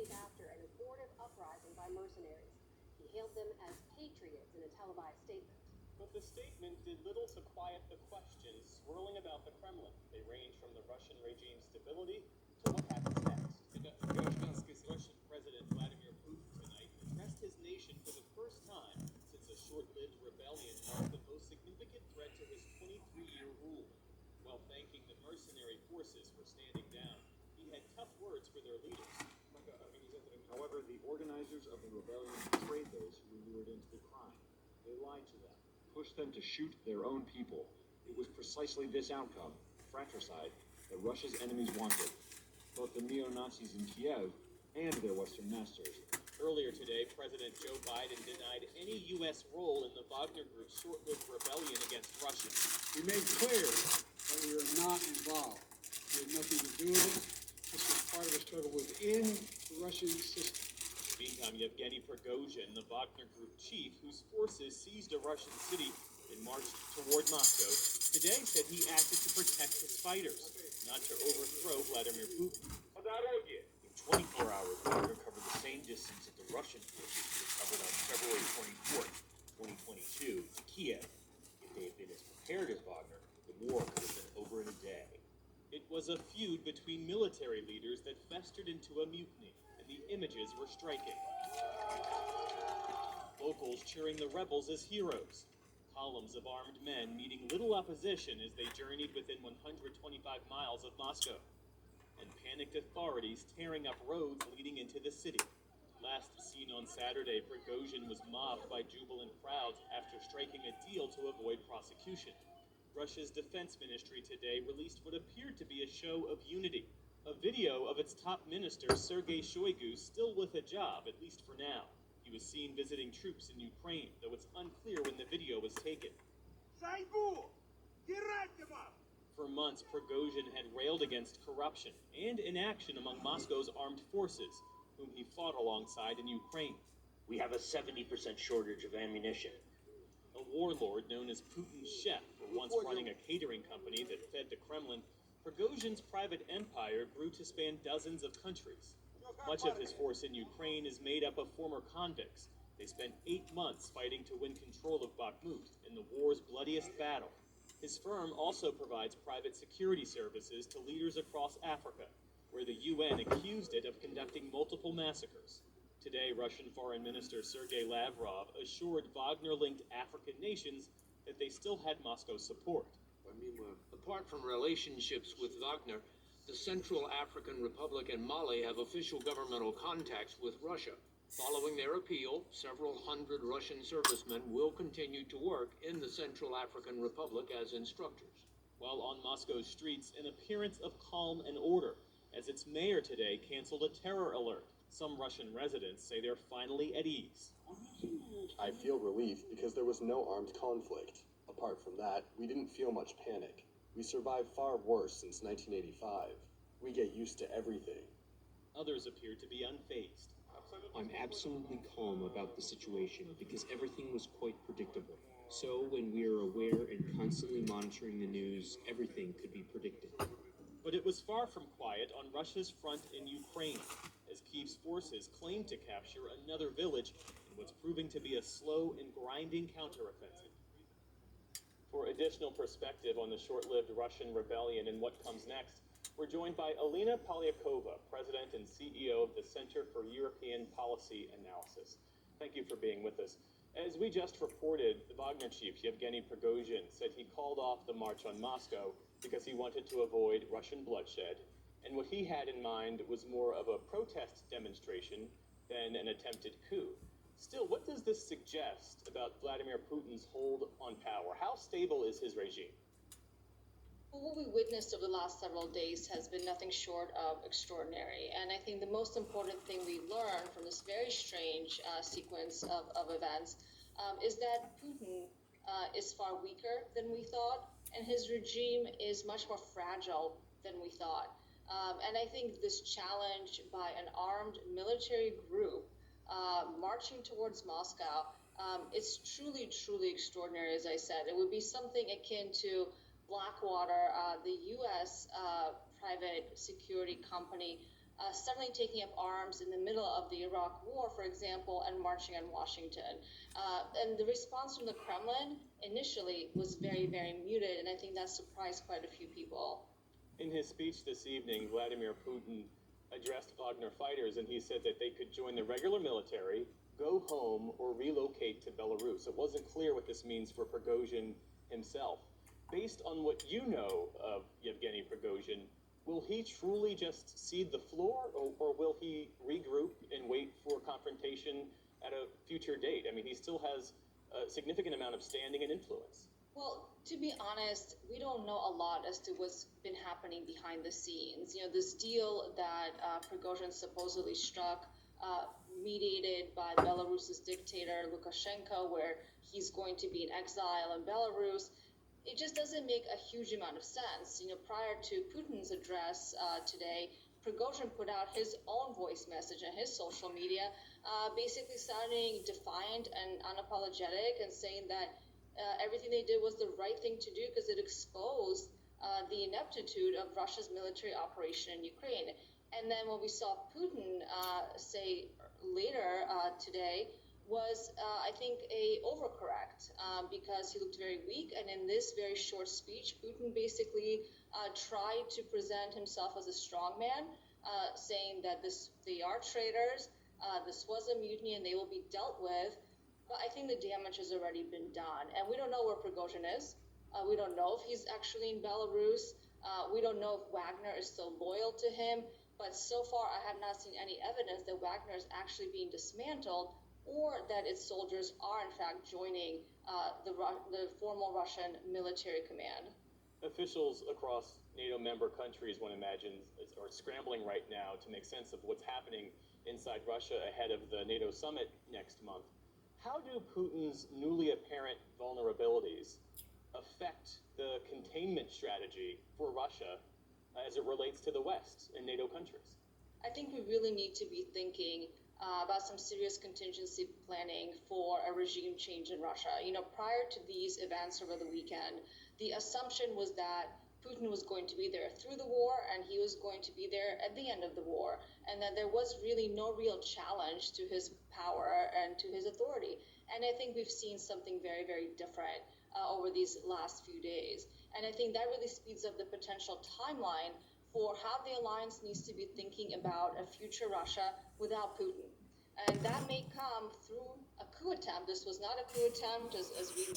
days after an abortive uprising by mercenaries. He hailed them as patriots in a televised statement. But the statement did little to quiet the questions swirling about the Kremlin. They range from the Russian regime's stability to what happens next. Russian President Vladimir Putin tonight addressed his nation for the first time since a short-lived rebellion marked the most significant threat to his 23-year rule. While thanking the mercenary forces for standing down, he had tough words for their leaders. However, the organizers of the rebellion betrayed those who lured into the crime. They lied to them, pushed them to shoot their own people. It was precisely this outcome, fratricide, that Russia's enemies wanted. Both the neo-Nazis in Kiev and their Western masters. Earlier today, President Joe Biden denied any U.S. role in the Wagner Group's short-lived rebellion against Russia. We made clear that we are not involved. We had nothing to do with it. This was part of a struggle within the Russian system. Meantime, Yevgeny Prigozhin, the Wagner Group chief, whose forces seized a Russian city and marched toward Moscow, today said he acted to protect his fighters, not to overthrow Vladimir Putin. In 24 hours, Wagner covered the same distance that the Russian forces covered on February 24th, 2022, to Kiev. If they had been as prepared as Wagner, the war could have been over in a day. It was a feud between military leaders that festered into a mutiny, and the images were striking. Locals cheering the rebels as heroes. Columns of armed men meeting little opposition as they journeyed within 125 miles of Moscow. And panicked authorities tearing up roads leading into the city. Last seen on Saturday, Prigozhin was mobbed by jubilant crowds after striking a deal to avoid prosecution. Russia's defense ministry today released what appeared to be a show of unity. A video of its top minister, Sergei Shoigu, still with a job, at least for now. He was seen visiting troops in Ukraine, though it's unclear when the video was taken. For months, Prigozhin had railed against corruption and inaction among Moscow's armed forces, whom he fought alongside in Ukraine. We have a 70% shortage of ammunition. A warlord known as Putin's chef, for once running a catering company that fed the Kremlin, Prigozhin's private empire grew to span dozens of countries. Much of his force in Ukraine is made up of former convicts. They spent 8 months fighting to win control of Bakhmut in the war's bloodiest battle. His firm also provides private security services to leaders across Africa, where the UN accused it of conducting multiple massacres. Today, Russian Foreign Minister Sergei Lavrov assured Wagner-linked African nations that they still had Moscow's support. Apart from relationships with Wagner, the Central African Republic and Mali have official governmental contacts with Russia. Following their appeal, several hundred Russian servicemen will continue to work in the Central African Republic as instructors. While on Moscow's streets, an appearance of calm and order, as its mayor today canceled a terror alert. Some Russian residents say they're finally at ease. I feel relief because there was no armed conflict. Apart from that, we didn't feel much panic. We survived far worse since 1985. We get used to everything. Others appeared to be unfazed. I'm absolutely calm about the situation because everything was quite predictable. So when we are aware and constantly monitoring the news, everything could be predicted. But it was far from quiet on Russia's front in Ukraine, as Kyiv's forces claimed to capture another village in what's proving to be a slow and grinding counteroffensive. For additional perspective on the short-lived Russian rebellion and what comes next, we're joined by Alina Polyakova, President and CEO of the Center for European Policy Analysis. Thank you for being with us. As we just reported, the Wagner chief, Yevgeny Prigozhin, said he called off the march on Moscow because he wanted to avoid Russian bloodshed. And what he had in mind was more of a protest demonstration than an attempted coup. Still, what does this suggest about Vladimir Putin's hold on power? How stable is his regime? Well, what we witnessed over the last several days has been nothing short of extraordinary. And I think the most important thing we learned from this very strange sequence of events is that Putin is far weaker than we thought, and his regime is much more fragile than we thought. And I think this challenge by an armed military group marching towards Moscow, it's truly, truly extraordinary, as I said. It would be something akin to Blackwater, the U.S. private security company suddenly taking up arms in the middle of the Iraq War, for example, and marching on Washington. And the response from the Kremlin initially was very, very muted, and I think that surprised quite a few people. In his speech this evening, Vladimir Putin addressed Wagner fighters, and he said that they could join the regular military, go home, or relocate to Belarus. It wasn't clear what this means for Prigozhin himself. Based on what you know of Yevgeny Prigozhin, will he truly just cede the floor, or will he regroup and wait for confrontation at a future date? I mean, he still has a significant amount of standing and influence. Well, to be honest, we don't know a lot as to what's been happening behind the scenes. You know, this deal that Prigozhin supposedly struck, mediated by Belarus's dictator Lukashenko, where he's going to be in exile in Belarus, it just doesn't make a huge amount of sense. You know, prior to Putin's address today, Prigozhin put out his own voice message on his social media, basically sounding defiant and unapologetic and saying that everything they did was the right thing to do because it exposed the ineptitude of Russia's military operation in Ukraine. And then what we saw Putin say later today was, I think, a overcorrect because he looked very weak. And in this very short speech, Putin basically tried to present himself as a strong man, saying that they are traitors, this was a mutiny, and they will be dealt with. But I think the damage has already been done. And we don't know where Prigozhin is. We don't know if he's actually in Belarus. We don't know if Wagner is still loyal to him. But so far, I have not seen any evidence that Wagner is actually being dismantled or that its soldiers are, in fact, joining the formal Russian military command. Officials across NATO member countries, one imagines, are scrambling right now to make sense of what's happening inside Russia ahead of the NATO summit next month. How do Putin's newly apparent vulnerabilities affect the containment strategy for Russia as it relates to the West and NATO countries? I think we really need to be thinking about some serious contingency planning for a regime change in Russia. You know, prior to these events over the weekend, the assumption was that Putin was going to be there through the war and he was going to be there at the end of the war, and that there was really no real challenge to his power and to his authority. And I think we've seen something very, very different over these last few days. And I think that really speeds up the potential timeline for how the alliance needs to be thinking about a future Russia without Putin. And that may come through a coup attempt. This was not a coup attempt, as we